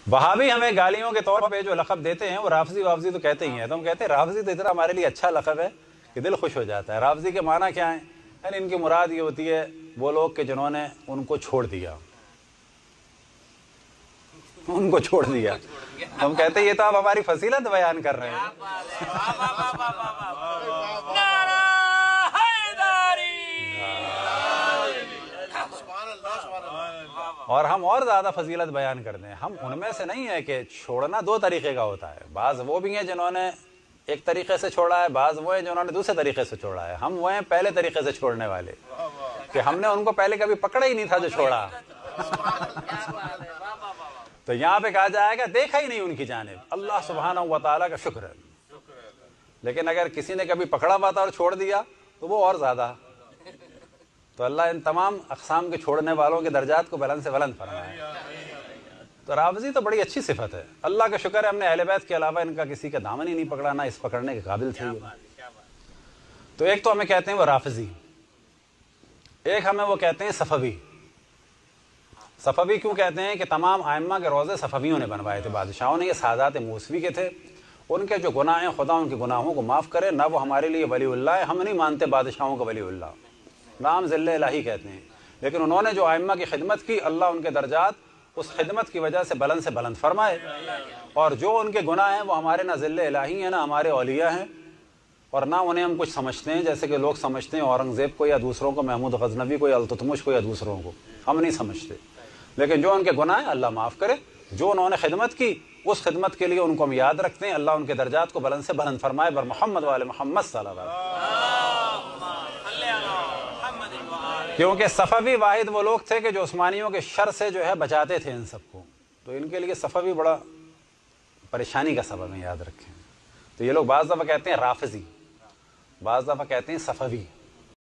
وہابی ہمیں گالیوں کے طور پہ جو لقب دیتے ہیں وہ رافضی وافضی تو کہتے ہی ہیں، تو ہم کہتے ہیں رافضی تو اتنا ہمارے لیے اچھا لقب ہے کہ دل خوش ہو جاتا ہے۔ رافضی کے معنی کیا ہیں؟ یعنی ان کی مراد یہ ہوتی ہے وہ لوگ کہ جنہوں نے ان کو چھوڑ دیا، ان کو چھوڑ دیا۔ ہم کہتے ہیں یہ تو آپ ہماری فضیلت بیان کر رہے ہیں۔ اور ہم اور زیادہ فضیلت بیان کرتے ہیں، ہم ان میں سے نہیں ہے کہ چھوڑنا دو طریقے کا ہوتا ہے، بعض وہ بھی ہیں جنہوں نے ایک طریقے سے چھوڑا ہے، بعض وہ ہیں جنہوں نے دوسرے طریقے سے چھوڑا ہے۔ ہم وہ ہیں پہلے طریقے سے چھوڑنے والے، کہ ہم نے ان کو پہلے کبھی پکڑا ہی نہیں تھا جو چھوڑا۔ تو یہاں پہ کہا جائے گا دیکھا ہی نہیں ان کی جانب، اللہ سبحانہ و تعالیٰ کا شکر ہے۔ لیکن اگر کسی نے کبھی پکڑا ہوا تھا اور چھوڑ دیا تو وہ اور زیادہ۔ تو اللہ ان تمام اقسام کے چھوڑنے والوں کے درجات کو بلند سے بلند فرمائے۔ تو رافضی تو بڑی اچھی صفت ہے، اللہ کا شکر ہے ہم نے اہل بیت کے علاوہ ان کا کسی کا دامن ہی نہیں پکڑا، نہ اس پکڑنے کے قابل تھے۔ تو ایک تو ہمیں کہتے ہیں وہ رافضی، ایک ہمیں وہ کہتے ہیں صفوی۔ صفوی کیوں کہتے ہیں؟ کہ تمام ائمہ کے روضے صفویوں نے بنوائے تھے، بادشاہوں نے، یہ سادات موسوی کے تھے۔ ان کے جو گناہ ہیں خدا ان کے گناہوں کو معاف کرے، نہ وہ ہمارے لیے ولی اللہ ہے، ہم نہیں مانتے بادشاہوں کا ولی اللہ، نام ذل الہی کہتے ہیں، لیکن انہوں نے جو ائمہ کی خدمت کی، اللہ ان کے درجات اس خدمت کی وجہ سے بلند فرمائے۔ اور جو ان کے گناہ ہیں وہ ہمارے نہ ذل الہی ہیں، نہ ہمارے اولیاء ہیں، اور نہ انہیں ہم کچھ سمجھتے ہیں جیسے کہ لوگ سمجھتے ہیں اورنگزیب کو یا دوسروں کو، محمود غزنوی کو یا التتمش کو یا دوسروں کو، ہم نہیں سمجھتے۔ لیکن جو ان کے گناہ ہیں اللہ معاف کرے، جو انہوں نے خدمت کی اس خدمت کے لیے ان کو ہم یاد رکھتے ہیں، اللہ ان کے درجات کو بلند سے بلند فرمائے، بر محمد وآل محمد صلی اللہ علیہ وسلم۔ کیونکہ صفوی واحد وہ لوگ تھے کہ جو عثمانیوں کے شر سے جو ہے بچاتے تھے ان سب کو، تو ان کے لیے صفوی بڑا پریشانی کا سبب ہے، یاد رکھیں۔ تو یہ لوگ بعض دفعہ کہتے ہیں رافضی، بعض دفعہ کہتے ہیں صفوی۔